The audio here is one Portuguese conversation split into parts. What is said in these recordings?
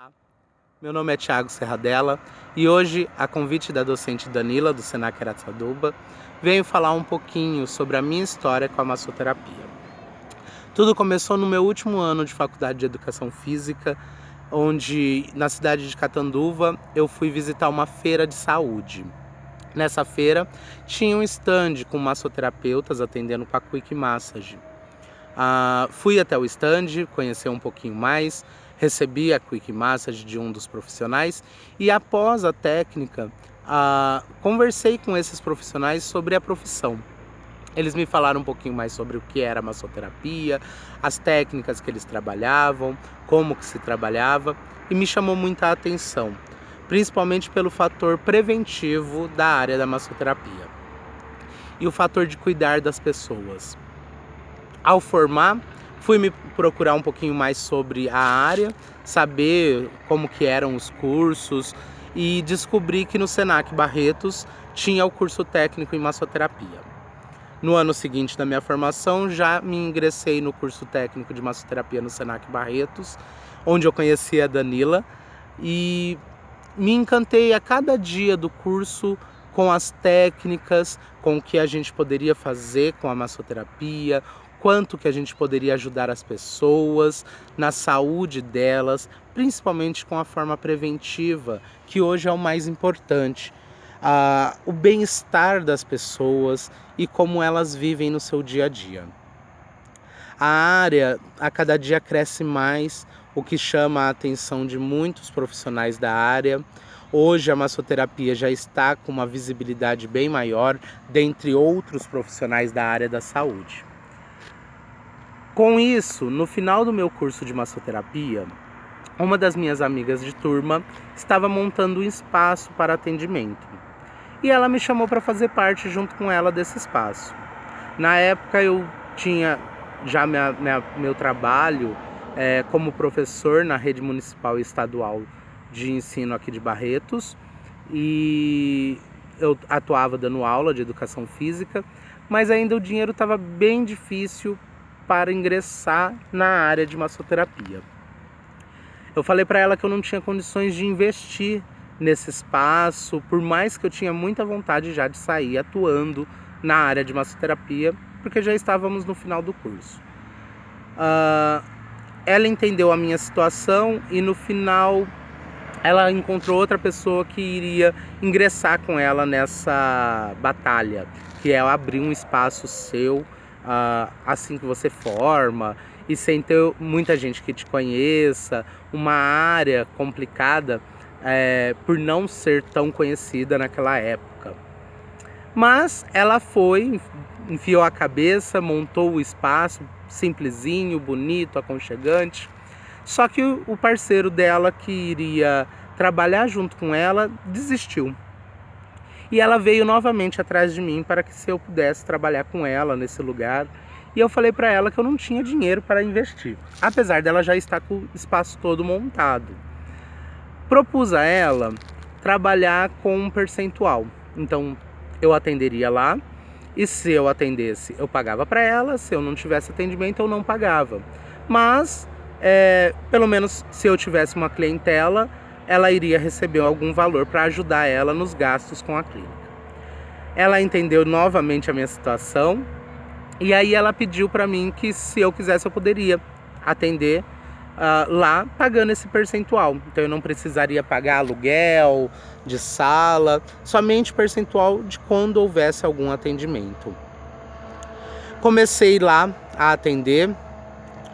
Olá, meu nome é Thiago Serradella e hoje, a convite da docente Danila, do Senac Araçatuba, venho falar um pouquinho sobre a minha história com a massoterapia. Tudo começou no meu último ano de faculdade de Educação Física, onde, na cidade de Catanduva, eu fui visitar uma feira de saúde. Nessa feira, tinha um stand com massoterapeutas atendendo com a Quick Massage. Fui até o stand, conhecer um pouquinho mais, recebi a Quick Massage de um dos profissionais e após a técnica, conversei com esses profissionais sobre a profissão. Eles me falaram um pouquinho mais sobre o que era a massoterapia, as técnicas que eles trabalhavam, como que se trabalhava, e me chamou muita atenção, principalmente pelo fator preventivo da área da massoterapia e o fator de cuidar das pessoas. Ao formar, fui me procurar um pouquinho mais sobre a área, saber como que eram os cursos e descobri que no Senac Barretos tinha o curso técnico em massoterapia. No ano seguinte da minha formação, já me ingressei no curso técnico de massoterapia no Senac Barretos, onde eu conheci a Danila e me encantei a cada dia do curso com as técnicas, com o que a gente poderia fazer com a massoterapia, quanto que a gente poderia ajudar as pessoas na saúde delas, principalmente com a forma preventiva, que hoje é o mais importante. O bem-estar das pessoas e como elas vivem no seu dia a dia. A área a cada dia cresce mais, o que chama a atenção de muitos profissionais da área. Hoje a massoterapia já está com uma visibilidade bem maior, dentre outros profissionais da área da saúde. Com isso, no final do meu curso de massoterapia, uma das minhas amigas de turma estava montando um espaço para atendimento. E ela me chamou para fazer parte junto com ela desse espaço. Na época eu tinha já meu trabalho como professor na rede municipal e estadual de ensino aqui de Barretos. E eu atuava dando aula de educação física, mas ainda o dinheiro estava bem difícil para ingressar na área de massoterapia. Eu falei para ela que eu não tinha condições de investir nesse espaço, por mais que eu tinha muita vontade já de sair atuando na área de massoterapia, porque já estávamos no final do curso. Ela entendeu a minha situação e no final ela encontrou outra pessoa que iria ingressar com ela nessa batalha, que é abrir um espaço seu assim que você forma e sem ter muita gente que te conheça, uma área complicada por não ser tão conhecida naquela época. Mas ela foi, enfiou a cabeça, montou o espaço simplesinho, bonito, aconchegante. Só que o parceiro dela que iria trabalhar junto com ela desistiu. E ela veio novamente atrás de mim para que se eu pudesse trabalhar com ela nesse lugar. E eu falei para ela que eu não tinha dinheiro para investir, apesar dela já estar com o espaço todo montado. Propus a ela trabalhar com um percentual. Então eu atenderia lá e se eu atendesse eu pagava para ela, se eu não tivesse atendimento eu não pagava. Mas pelo menos se eu tivesse uma clientela, ela iria receber algum valor para ajudar ela nos gastos com a clínica. Ela entendeu novamente a minha situação e aí ela pediu para mim que se eu quisesse eu poderia atender lá pagando esse percentual. Então eu não precisaria pagar aluguel de sala, somente percentual de quando houvesse algum atendimento. Comecei lá a atender.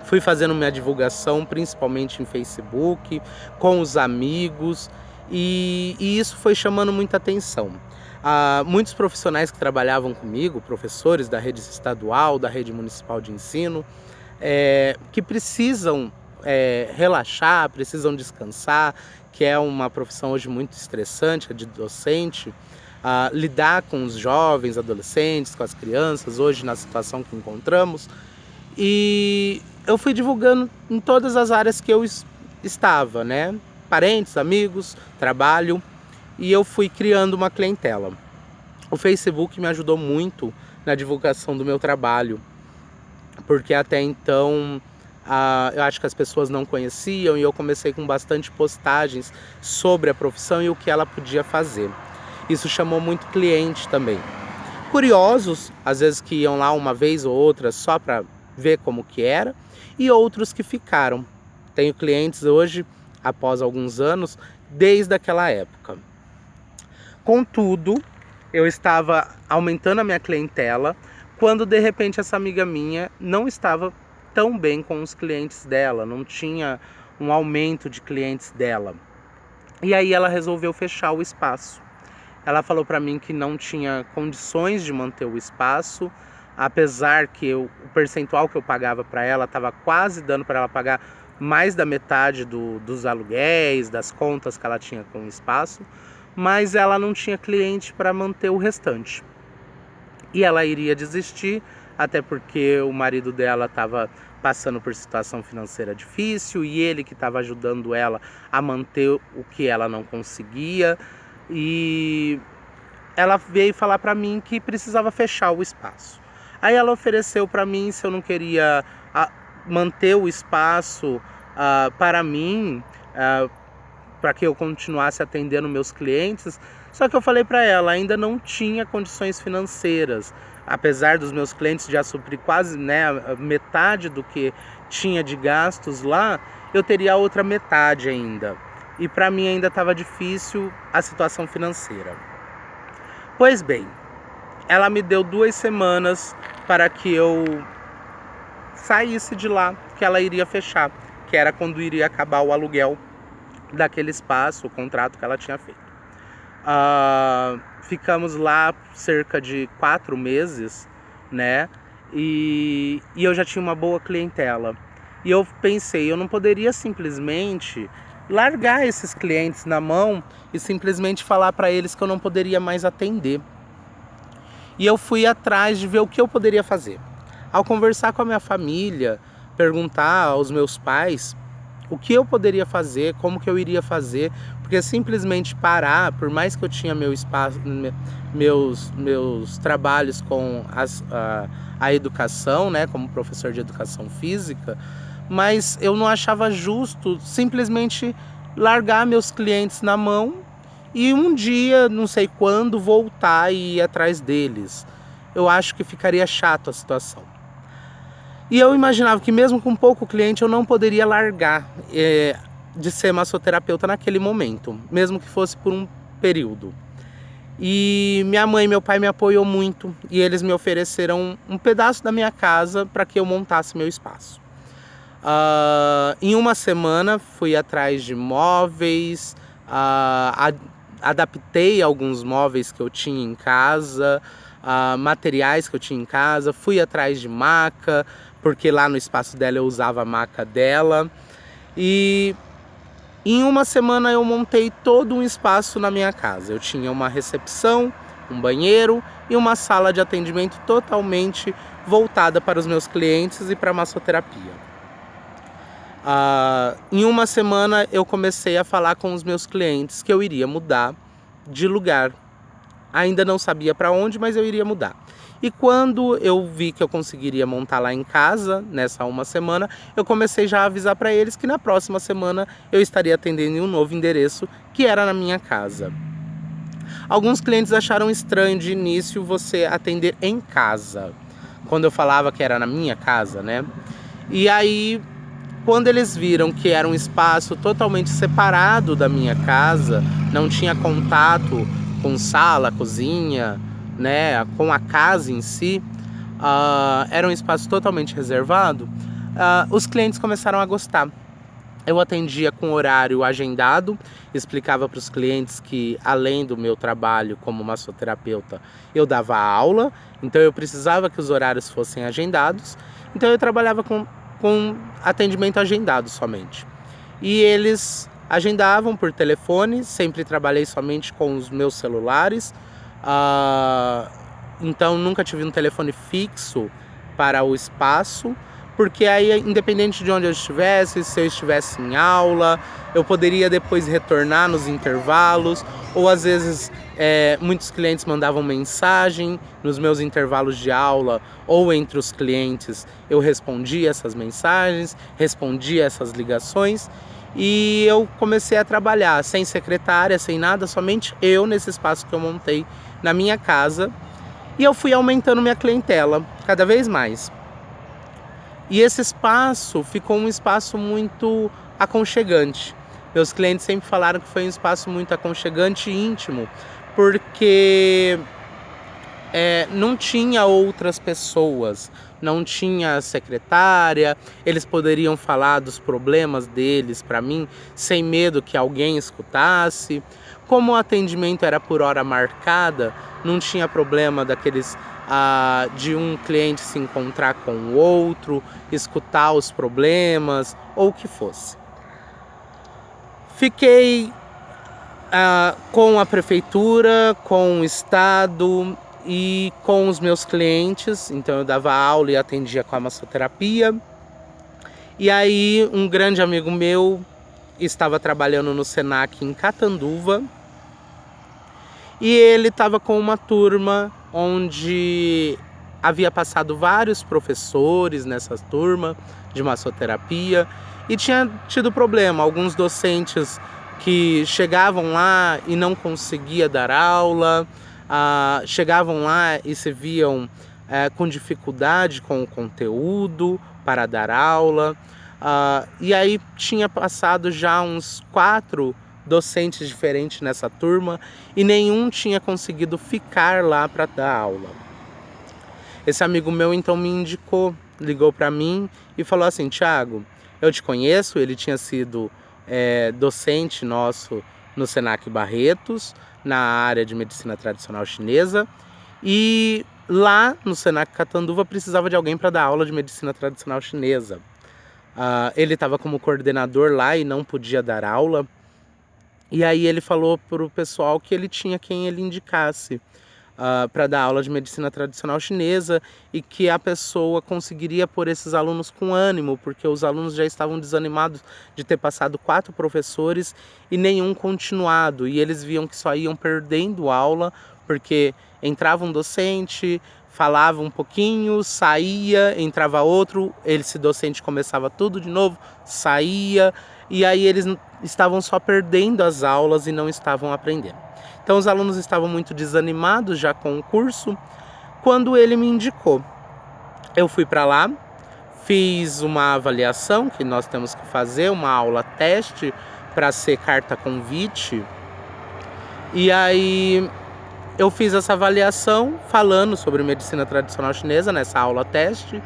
Fui fazendo minha divulgação, principalmente em Facebook, com os amigos, e isso foi chamando muita atenção. Muitos profissionais que trabalhavam comigo, professores da rede estadual, da rede municipal de ensino, que precisam relaxar, precisam descansar, que é uma profissão hoje muito estressante, a de docente, lidar com os jovens, adolescentes, com as crianças, hoje na situação que encontramos. E eu fui divulgando em todas as áreas que eu estava, né? Parentes, amigos, trabalho, e eu fui criando uma clientela. O Facebook me ajudou muito na divulgação do meu trabalho, porque até então Eu acho que as pessoas não conheciam e eu comecei com bastante postagens sobre a profissão e o que ela podia fazer. Isso chamou muito cliente também. Curiosos, às vezes que iam lá uma vez ou outra só para ver como que era, e outros que ficaram. Tenho clientes hoje, após alguns anos, desde aquela época. Contudo, eu estava aumentando a minha clientela quando de repente essa amiga minha não estava tão bem com os clientes dela, não tinha um aumento de clientes dela. E aí ela resolveu fechar o espaço. Ela falou para mim que não tinha condições de manter o espaço, apesar que o percentual que eu pagava para ela estava quase dando para ela pagar mais da metade dos aluguéis, das contas que ela tinha com o espaço, mas ela não tinha cliente para manter o restante. E ela iria desistir, até porque o marido dela estava passando por situação financeira difícil e ele que estava ajudando ela a manter o que ela não conseguia. E ela veio falar para mim que precisava fechar o espaço. Aí ela ofereceu para mim se eu não queria manter o espaço para mim, para que eu continuasse atendendo meus clientes. Só que eu falei para ela, ainda não tinha condições financeiras. Apesar dos meus clientes já suprir quase metade do que tinha de gastos lá, eu teria a outra metade ainda. E para mim ainda estava difícil a situação financeira. Pois bem, ela me deu 2 semanas para que eu saísse de lá, que ela iria fechar, que era quando iria acabar o aluguel daquele espaço, o contrato que ela tinha feito. Ficamos lá cerca de 4 meses, né? E eu já tinha uma boa clientela. E eu pensei, eu não poderia simplesmente largar esses clientes na mão e simplesmente falar para eles que eu não poderia mais atender. E eu fui atrás de ver o que eu poderia fazer. Ao conversar com a minha família, perguntar aos meus pais o que eu poderia fazer, como que eu iria fazer, porque simplesmente parar, por mais que eu tinha meu espaço, meus trabalhos com a educação, né, como professor de educação física, mas eu não achava justo simplesmente largar meus clientes na mão e um dia, não sei quando, voltar e ir atrás deles. Eu acho que ficaria chato a situação. E eu imaginava que mesmo com pouco cliente eu não poderia largar de ser massoterapeuta naquele momento, mesmo que fosse por um período. E minha mãe e meu pai me apoiou muito e eles me ofereceram um pedaço da minha casa para que eu montasse meu espaço. Em uma semana fui atrás de móveis, adaptei alguns móveis que eu tinha em casa, materiais que eu tinha em casa, fui atrás de maca, porque lá no espaço dela eu usava a maca dela. E em uma semana eu montei todo um espaço na minha casa. Eu tinha uma recepção, um banheiro e uma sala de atendimento totalmente voltada para os meus clientes e para a massoterapia. Em uma semana eu comecei a falar com os meus clientes que eu iria mudar de lugar. Ainda não sabia para onde, mas eu iria mudar. E quando eu vi que eu conseguiria montar lá em casa, nessa uma semana, eu comecei já a avisar para eles que na próxima semana eu estaria atendendo em um novo endereço, que era na minha casa. Alguns clientes acharam estranho de início você atender em casa, quando eu falava que era na minha casa, né? E aí, quando eles viram que era um espaço totalmente separado da minha casa, não tinha contato com sala, cozinha, né, com a casa em si, era um espaço totalmente reservado, os clientes começaram a gostar. Eu atendia com horário agendado, explicava para os clientes que, além do meu trabalho como massoterapeuta, eu dava aula, então eu precisava que os horários fossem agendados, então eu trabalhava com atendimento agendado somente. E eles agendavam por telefone, sempre trabalhei somente com os meus celulares, então nunca tive um telefone fixo para o espaço, porque aí, independente de onde eu estivesse, se eu estivesse em aula, eu poderia depois retornar nos intervalos, ou às vezes muitos clientes mandavam mensagem nos meus intervalos de aula, ou entre os clientes eu respondia essas mensagens, respondia essas ligações, e eu comecei a trabalhar sem secretária, sem nada, somente eu nesse espaço que eu montei na minha casa, e eu fui aumentando minha clientela cada vez mais. E esse espaço ficou um espaço muito aconchegante. Meus clientes sempre falaram que foi um espaço muito aconchegante e íntimo, porque não tinha outras pessoas, não tinha secretária, eles poderiam falar dos problemas deles para mim, sem medo que alguém escutasse. Como o atendimento era por hora marcada, não tinha problema daqueles de um cliente se encontrar com o outro, escutar os problemas ou o que fosse. Fiquei com a prefeitura, com o estado e com os meus clientes, então eu dava aula e atendia com a massoterapia. E aí um grande amigo meu estava trabalhando no Senac em Catanduva, e ele estava com uma turma onde havia passado vários professores nessa turma de massoterapia e tinha tido problema. Alguns docentes que chegavam lá e não conseguia dar aula, chegavam lá e se viam com dificuldade com o conteúdo para dar aula. E aí tinha passado já uns 4 docentes diferentes nessa turma e nenhum tinha conseguido ficar lá para dar aula. Esse amigo meu então me indicou, ligou para mim e falou assim: Thiago, eu te conheço. Ele tinha sido docente nosso no Senac Barretos, na área de medicina tradicional chinesa, e lá no Senac Catanduva precisava de alguém para dar aula de medicina tradicional chinesa. Ele estava como coordenador lá e não podia dar aula. E aí ele falou para o pessoal que ele tinha quem ele indicasse para dar aula de medicina tradicional chinesa, e que a pessoa conseguiria pôr esses alunos com ânimo, porque os alunos já estavam desanimados de ter passado 4 professores e nenhum continuado, e eles viam que só iam perdendo aula, porque entrava um docente, falava um pouquinho, saía, entrava outro, esse docente começava tudo de novo, saía, e aí eles estavam só perdendo as aulas e não estavam aprendendo. Então os alunos estavam muito desanimados já com o curso, quando ele me indicou. Eu fui para lá, fiz uma avaliação que nós temos que fazer, uma aula teste para ser carta convite, e aí eu fiz essa avaliação falando sobre medicina tradicional chinesa nessa aula teste.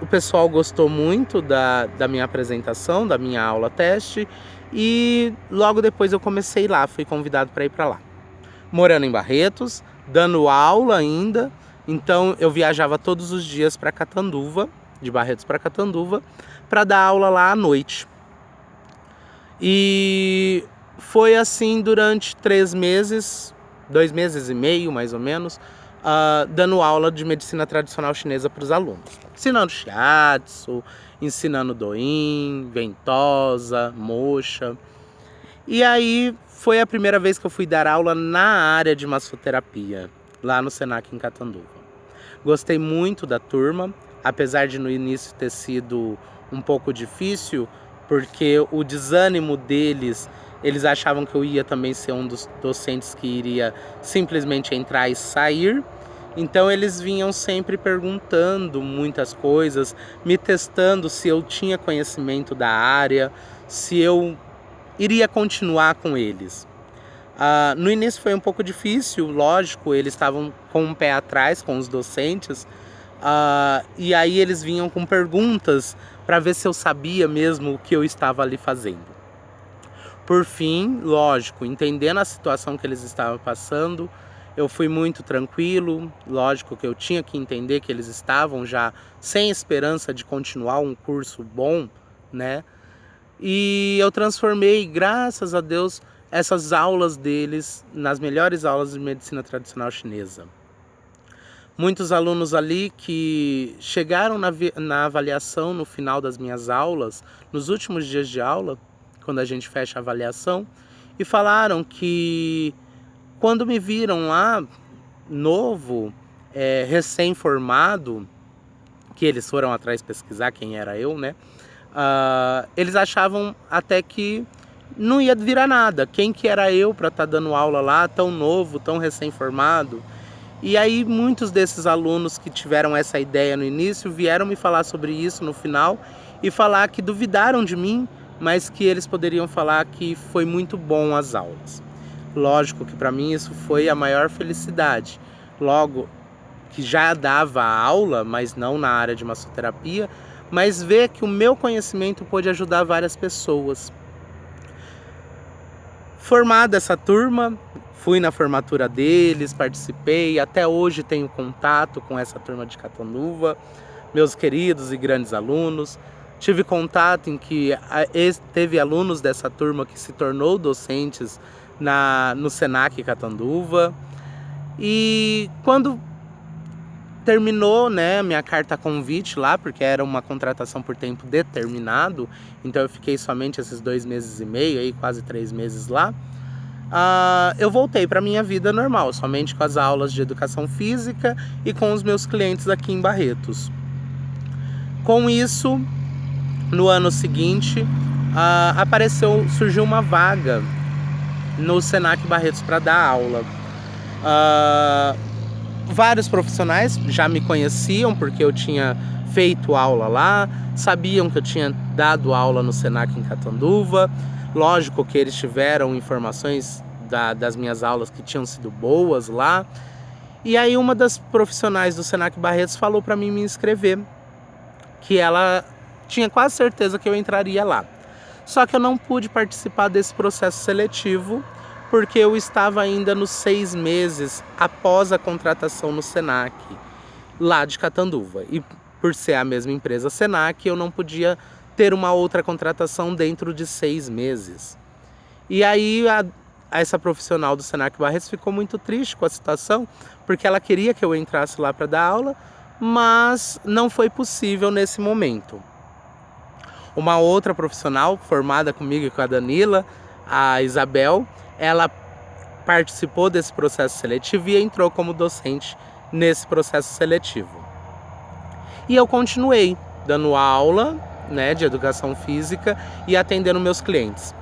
O pessoal gostou muito da minha apresentação, da minha aula teste, e logo depois eu comecei lá, fui convidado para ir para lá. Morando em Barretos, dando aula ainda, então eu viajava todos os dias para Catanduva, de Barretos para Catanduva, para dar aula lá à noite. E foi assim durante 3 meses, 2 meses e meio mais ou menos, dando aula de medicina tradicional chinesa para os alunos, ensinando shiatsu, ensinando doin, ventosa, moxa. E aí foi a primeira vez que eu fui dar aula na área de massoterapia, lá no Senac em Catanduva. Gostei muito da turma, apesar de no início ter sido um pouco difícil, porque o desânimo deles, eles achavam que eu ia também ser um dos docentes que iria simplesmente entrar e sair. Então eles vinham sempre perguntando muitas coisas, me testando se eu tinha conhecimento da área, se eu iria continuar com eles. No início foi um pouco difícil, lógico, eles estavam com um pé atrás com os docentes, e aí eles vinham com perguntas para ver se eu sabia mesmo o que eu estava ali fazendo. Por fim, lógico, entendendo a situação que eles estavam passando, eu fui muito tranquilo. Lógico que eu tinha que entender que eles estavam já sem esperança de continuar um curso bom, né? E eu transformei, graças a Deus, essas aulas deles nas melhores aulas de medicina tradicional chinesa. Muitos alunos ali que chegaram na avaliação no final das minhas aulas, nos últimos dias de aula, quando a gente fecha a avaliação, e falaram que quando me viram lá, novo, recém-formado, que eles foram atrás pesquisar quem era eu, né? Eles achavam até que não ia virar nada. Quem que era eu para estar dando aula lá, tão novo, tão recém-formado? E aí muitos desses alunos que tiveram essa ideia no início vieram me falar sobre isso no final e falar que duvidaram de mim, mas que eles poderiam falar que foi muito bom as aulas. Lógico que para mim isso foi a maior felicidade. Logo que já dava aula, mas não na área de massoterapia, mas ver que o meu conhecimento pôde ajudar várias pessoas. Formada essa turma, fui na formatura deles, participei, até hoje tenho contato com essa turma de Catanduva, meus queridos e grandes alunos. Tive contato em que teve alunos dessa turma que se tornou docentes no Senac Catanduva. E quando terminou, né, minha carta convite lá, porque era uma contratação por tempo determinado, então eu fiquei somente esses 2 meses e meio, aí, quase 3 meses lá, eu voltei para minha vida normal, somente com as aulas de educação física e com os meus clientes aqui em Barretos. Com isso, no ano seguinte, surgiu uma vaga no Senac Barretos para dar aula. Vários profissionais já me conheciam porque eu tinha feito aula lá, sabiam que eu tinha dado aula no Senac em Catanduva. Lógico que eles tiveram informações das minhas aulas que tinham sido boas lá. E aí uma das profissionais do Senac Barretos falou para mim me inscrever, que ela tinha quase certeza que eu entraria lá. Só que eu não pude participar desse processo seletivo porque eu estava ainda nos 6 meses após a contratação no Senac, lá de Catanduva. E por ser a mesma empresa Senac, eu não podia ter uma outra contratação dentro de 6 meses. E aí essa profissional do Senac Barretos ficou muito triste com a situação, porque ela queria que eu entrasse lá para dar aula, mas não foi possível nesse momento. Uma outra profissional formada comigo e com a Danila, a Isabel, ela participou desse processo seletivo e entrou como docente nesse processo seletivo. E eu continuei dando aula, né, de educação física e atendendo meus clientes.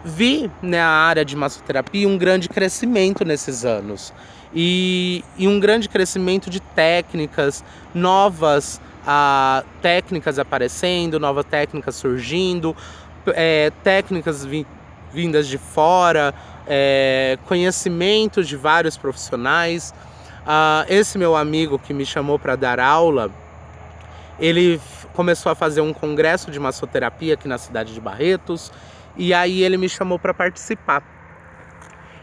Vi na área de massoterapia um grande crescimento nesses anos e um grande crescimento de técnicas, novas técnicas aparecendo, novas técnicas surgindo, técnicas vindas de fora, conhecimento de vários profissionais. Esse meu amigo que me chamou para dar aula, ele começou a fazer um congresso de massoterapia aqui na cidade de Barretos, e aí ele me chamou para participar.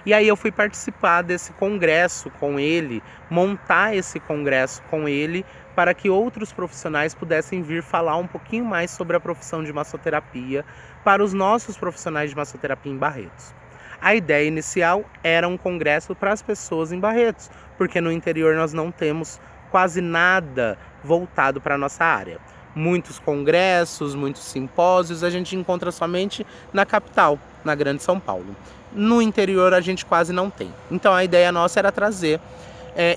E aí eu fui participar desse congresso com ele, montar esse congresso com ele, para que outros profissionais pudessem vir falar um pouquinho mais sobre a profissão de massoterapia para os nossos profissionais de massoterapia em Barretos. A ideia inicial era um congresso para as pessoas em Barretos, porque no interior nós não temos quase nada voltado para a nossa área. Muitos congressos, muitos simpósios a gente encontra somente na capital, na Grande São Paulo. No interior a gente quase não tem. Então a ideia nossa era trazer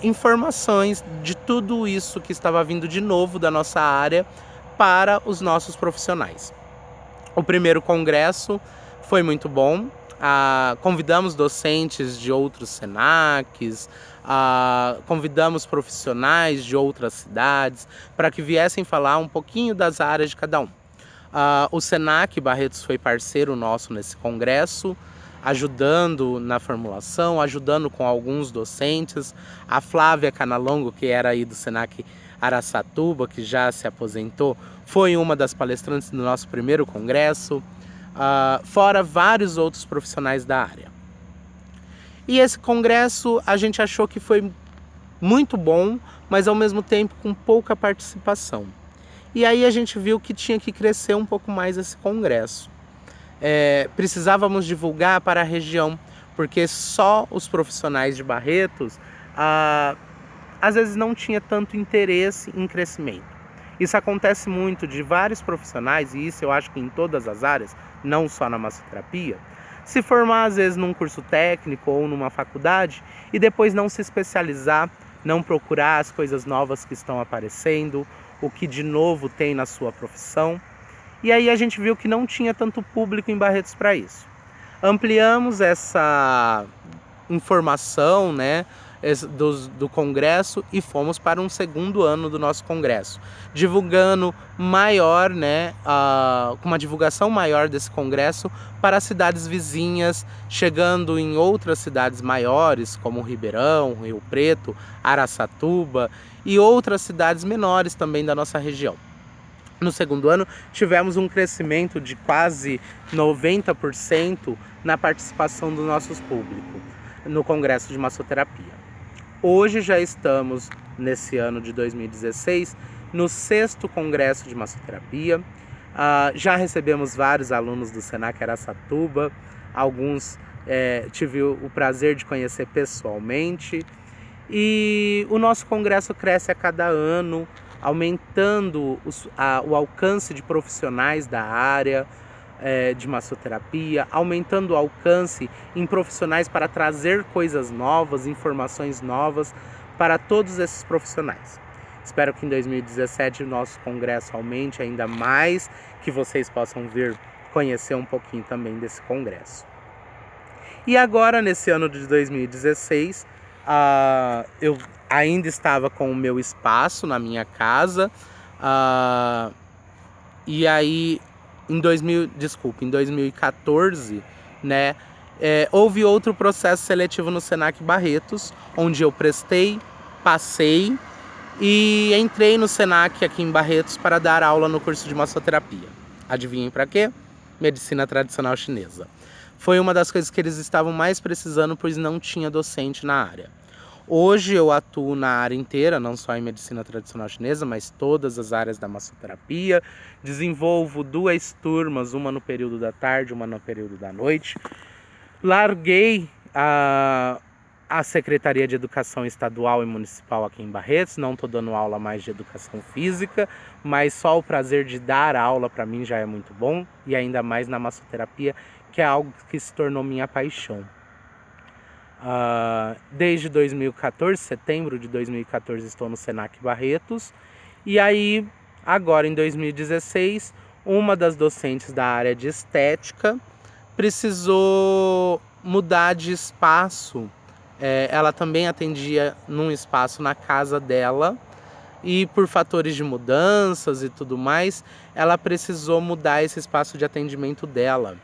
informações de tudo isso que estava vindo de novo da nossa área para os nossos profissionais. O primeiro congresso foi muito bom. Convidamos docentes de outros Senacs, convidamos profissionais de outras cidades para que viessem falar um pouquinho das áreas de cada um. O Senac Barretos foi parceiro nosso nesse congresso, ajudando na formulação, ajudando com alguns docentes. A Flávia Canalongo, que era aí do Senac Araçatuba, que já se aposentou, foi uma das palestrantes do nosso primeiro congresso, fora vários outros profissionais da área. E esse congresso a gente achou que foi muito bom, mas ao mesmo tempo com pouca participação. E aí a gente viu que tinha que crescer um pouco mais esse congresso. Precisávamos divulgar para a região, porque só os profissionais de Barretos às vezes não tinha tanto interesse em crescimento. Isso acontece muito de vários profissionais, e isso eu acho que em todas as áreas, não só na massoterapia, se formar às vezes num curso técnico ou numa faculdade e depois não se especializar, não procurar as coisas novas que estão aparecendo, o que de novo tem na sua profissão. E aí a gente viu que não tinha tanto público em Barretos para isso. Ampliamos essa informação, né, do congresso e fomos para um segundo ano do nosso congresso, divulgando maior, né, com uma divulgação maior desse congresso para as cidades vizinhas, chegando em outras cidades maiores, como Ribeirão, Rio Preto, Araçatuba e outras cidades menores também da nossa região. No segundo ano, tivemos um crescimento de quase 90% na participação do nosso público no Congresso de Massoterapia. Hoje já estamos, nesse ano de 2016, no 6º Congresso de Massoterapia. Já recebemos vários alunos do Senac Araçatuba, alguns tive o prazer de conhecer pessoalmente. E o nosso congresso cresce a cada ano, aumentando o alcance de profissionais da área de massoterapia, aumentando o alcance em profissionais para trazer coisas novas, informações novas para todos esses profissionais. Espero que em 2017 o nosso congresso aumente ainda mais, que vocês possam vir conhecer um pouquinho também desse congresso. E agora, nesse ano de 2016, eu ainda estava com o meu espaço na minha casa, e aí em 2014, né, houve outro processo seletivo no Senac Barretos, onde eu prestei, passei e entrei no Senac aqui em Barretos para dar aula no curso de massoterapia. Adivinhem para quê? Medicina tradicional chinesa. Foi uma das coisas que eles estavam mais precisando, pois não tinha docente na área. Hoje eu atuo na área inteira, não só em medicina tradicional chinesa, mas todas as áreas da massoterapia. Desenvolvo 2 turmas, uma no período da tarde, uma no período da noite. Larguei a Secretaria de Educação Estadual e Municipal aqui em Barretos, não estou dando aula mais de educação física, mas só o prazer de dar aula para mim já é muito bom, e ainda mais na massoterapia, que é algo que se tornou minha paixão. Desde 2014, setembro de 2014, estou no Senac Barretos. E aí, agora em 2016, uma das docentes da área de estética precisou mudar de espaço. Ela também atendia num espaço na casa dela e por fatores de mudanças e tudo mais, ela precisou mudar esse espaço de atendimento dela.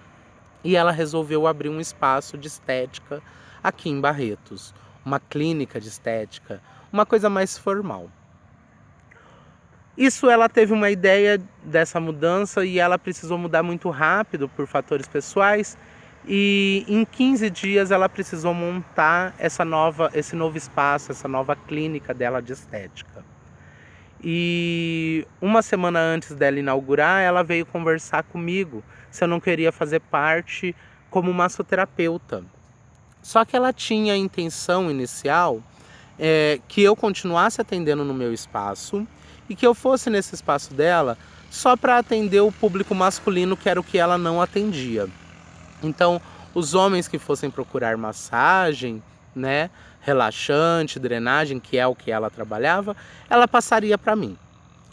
E ela resolveu abrir um espaço de estética aqui em Barretos, uma clínica de estética, uma coisa mais formal. Isso, ela teve uma ideia dessa mudança e ela precisou mudar muito rápido por fatores pessoais, e em 15 dias ela precisou montar esse novo espaço, essa nova clínica dela de estética. E uma semana antes dela inaugurar, ela veio conversar comigo se eu não queria fazer parte como massoterapeuta. Só que ela tinha a intenção inicial que eu continuasse atendendo no meu espaço e que eu fosse nesse espaço dela só para atender o público masculino, que era o que ela não atendia. Então, os homens que fossem procurar massagem, né, relaxante, drenagem, que é o que ela trabalhava, ela passaria para mim.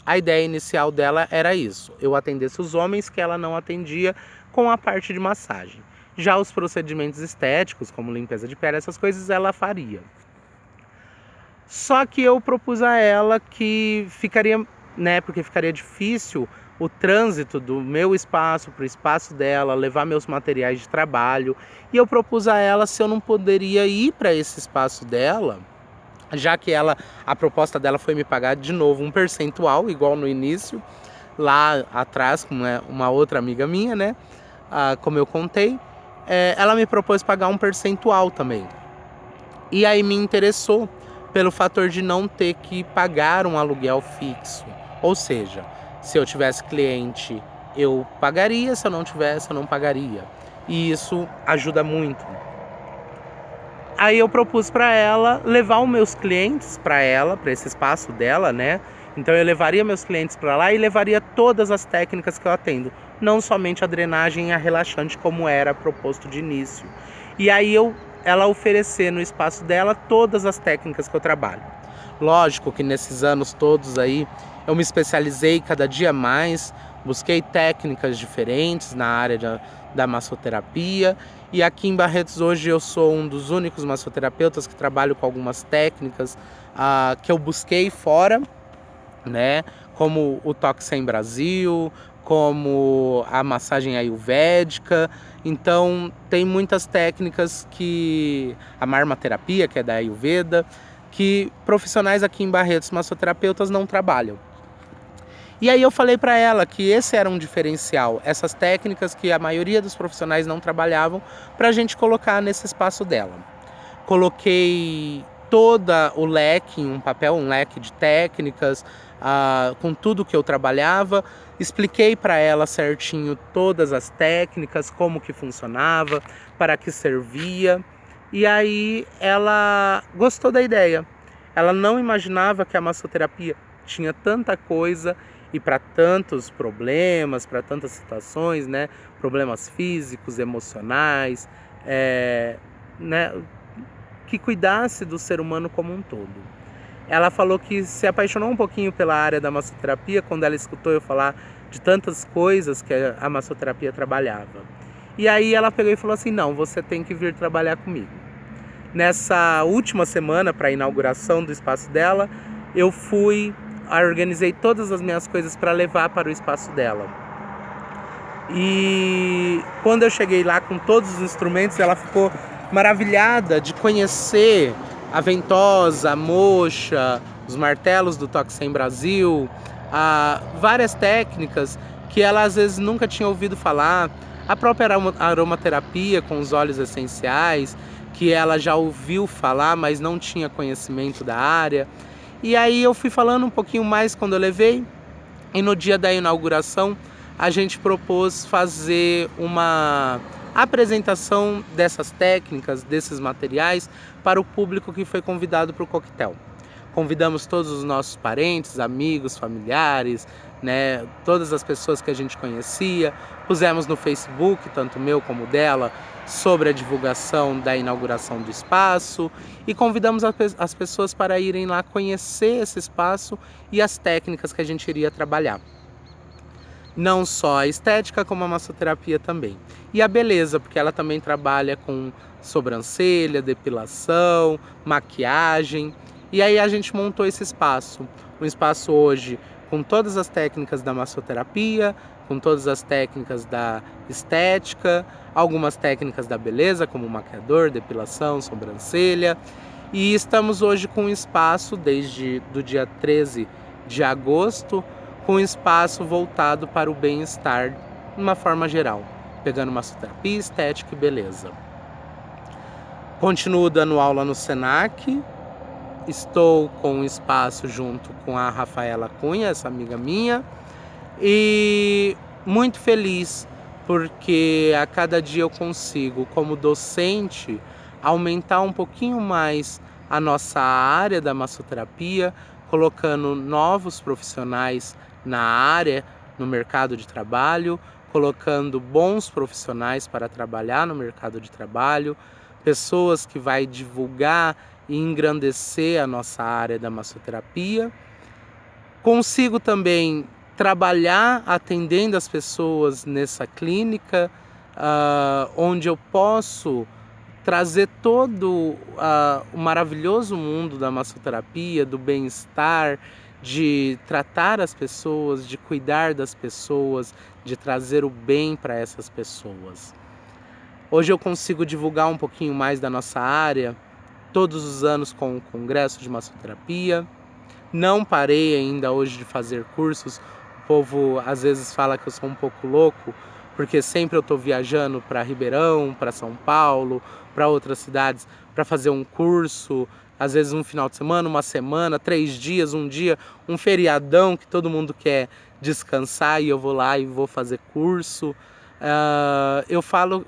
A ideia inicial dela era isso, eu atendesse os homens que ela não atendia com a parte de massagem. Já os procedimentos estéticos, como limpeza de pele, essas coisas ela faria. Só que eu propus a ela que ficaria, né, porque ficaria difícil o trânsito do meu espaço para o espaço dela, levar meus materiais de trabalho. E eu propus a ela se eu não poderia ir para esse espaço dela, já que a proposta dela foi me pagar de novo um percentual, igual no início, lá atrás, com uma outra amiga minha, né? Como eu contei, ela me propôs pagar um percentual também. E aí me interessou pelo fator de não ter que pagar um aluguel fixo. Ou seja, se eu tivesse cliente, eu pagaria, se eu não tivesse, eu não pagaria. E isso ajuda muito. aí eu propus para ela levar os meus clientes para esse espaço dela, né? Então eu levaria meus clientes para lá e levaria todas as técnicas que eu atendo, não somente a drenagem e a relaxante como era proposto de início. E aí ela oferecer no espaço dela todas as técnicas que eu trabalho. Lógico que nesses anos todos aí eu me especializei cada dia mais, busquei técnicas diferentes na área da massoterapia, e aqui em Barretos hoje eu sou um dos únicos massoterapeutas que trabalho com algumas técnicas que eu busquei fora, né? Como o toque sem Brasil, como a massagem ayurvédica. Então tem muitas técnicas a marmaterapia, que é da Ayurveda, que profissionais aqui em Barretos, massoterapeutas, não trabalham. E aí eu falei para ela que esse era um diferencial, essas técnicas que a maioria dos profissionais não trabalhavam, para a gente colocar nesse espaço dela. Coloquei todo o leque em um papel, um leque de técnicas, com tudo que eu trabalhava, expliquei para ela certinho todas as técnicas, como que funcionava, para que servia, e aí ela gostou da ideia. Ela não imaginava que a massoterapia tinha tanta coisa e para tantos problemas, para tantas situações, né? Problemas físicos, emocionais, né? Que cuidasse do ser humano como um todo. Ela falou que se apaixonou um pouquinho pela área da massoterapia quando ela escutou eu falar de tantas coisas que a massoterapia trabalhava. E aí ela pegou e falou assim, não, você tem que vir trabalhar comigo. Nessa última semana, para a inauguração do espaço dela, eu organizei todas as minhas coisas para levar para o espaço dela. E quando eu cheguei lá com todos os instrumentos, ela ficou maravilhada de conhecer a ventosa, a moxa, os martelos do Toque Sem Brasil, várias técnicas que ela às vezes nunca tinha ouvido falar, a própria aromaterapia com os óleos essenciais, que ela já ouviu falar, mas não tinha conhecimento da área. E aí eu fui falando um pouquinho mais quando eu levei, e no dia da inauguração a gente propôs fazer uma apresentação dessas técnicas, desses materiais, para o público que foi convidado para o coquetel. Convidamos todos os nossos parentes, amigos, familiares, né, todas as pessoas que a gente conhecia, pusemos no Facebook, tanto meu como dela, sobre a divulgação da inauguração do espaço e convidamos as pessoas para irem lá conhecer esse espaço e as técnicas que a gente iria trabalhar. Não só a estética, como a massoterapia também. E a beleza, porque ela também trabalha com sobrancelha, depilação, maquiagem. E aí a gente montou esse espaço. Um espaço hoje com todas as técnicas da massoterapia, com todas as técnicas da estética, algumas técnicas da beleza, como maquiador, depilação, sobrancelha. E estamos hoje com um espaço, desde o dia 13 de agosto, com um espaço voltado para o bem-estar, de uma forma geral, pegando massoterapia, estética e beleza. Continuo dando aula no Senac, estou com um espaço junto com a Rafaela Cunha, essa amiga minha, e muito feliz porque a cada dia eu consigo, como docente, aumentar um pouquinho mais a nossa área da massoterapia, colocando novos profissionais na área, no mercado de trabalho, colocando bons profissionais para trabalhar no mercado de trabalho, pessoas que vai divulgar e engrandecer a nossa área da massoterapia. Consigo também trabalhar atendendo as pessoas nessa clínica, onde eu posso trazer todo o maravilhoso mundo da massoterapia, do bem-estar, de tratar as pessoas, de cuidar das pessoas, de trazer o bem para essas pessoas. Hoje eu consigo divulgar um pouquinho mais da nossa área, todos os anos com o Congresso de Massoterapia. Não parei ainda hoje de fazer cursos. O povo às vezes fala que eu sou um pouco louco, porque sempre eu estou viajando para Ribeirão, para São Paulo, para outras cidades, para fazer um curso, às vezes um final de semana, uma semana, 3 dias, um dia, um feriadão que todo mundo quer descansar e eu vou lá e vou fazer curso. Eu falo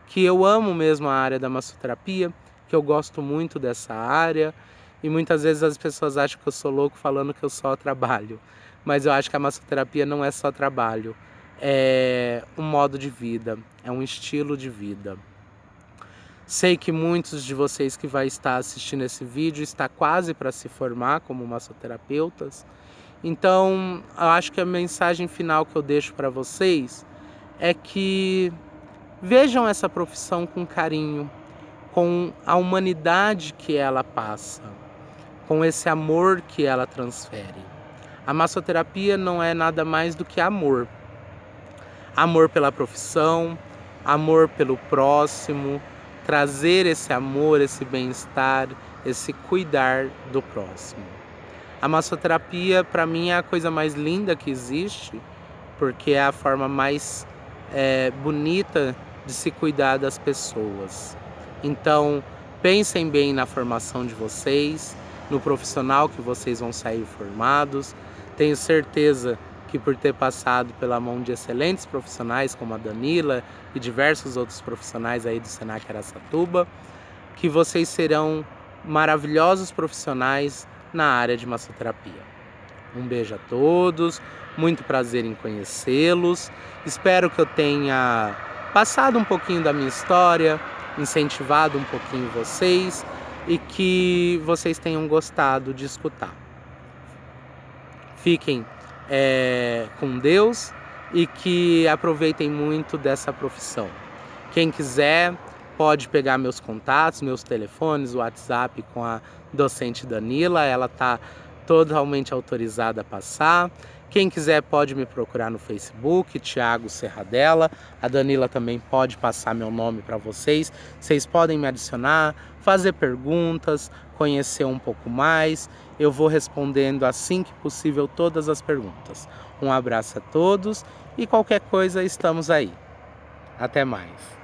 que eu amo mesmo a área da massoterapia, que eu gosto muito dessa área e muitas vezes as pessoas acham que eu sou louco falando que eu só trabalho. Mas eu acho que a massoterapia não é só trabalho, é um modo de vida, é um estilo de vida. Sei que muitos de vocês que vai estar assistindo esse vídeo está quase para se formar como massoterapeutas. Então, eu acho que a mensagem final que eu deixo para vocês é que vejam essa profissão com carinho, com a humanidade que ela passa, com esse amor que ela transfere. A massoterapia não é nada mais do que amor. Amor pela profissão, amor pelo próximo, trazer esse amor, esse bem-estar, esse cuidar do próximo. A massoterapia, para mim, é a coisa mais linda que existe, porque é a forma mais bonita de se cuidar das pessoas. Então, pensem bem na formação de vocês, no profissional que vocês vão sair formados. Tenho certeza que por ter passado pela mão de excelentes profissionais como a Danila e diversos outros profissionais aí do Senac Araçatuba, que vocês serão maravilhosos profissionais na área de massoterapia. Um beijo a todos, muito prazer em conhecê-los. Espero que eu tenha passado um pouquinho da minha história, incentivado um pouquinho vocês e que vocês tenham gostado de escutar. Fiquem com Deus e que aproveitem muito dessa profissão. Quem quiser pode pegar meus contatos, meus telefones, o WhatsApp com a docente Danila, ela está totalmente autorizada a passar. Quem quiser pode me procurar no Facebook, Thiago Serradella. A Danila também pode passar meu nome para vocês. Vocês podem me adicionar, fazer perguntas, conhecer um pouco mais. Eu vou respondendo assim que possível todas as perguntas. Um abraço a todos e qualquer coisa estamos aí. Até mais.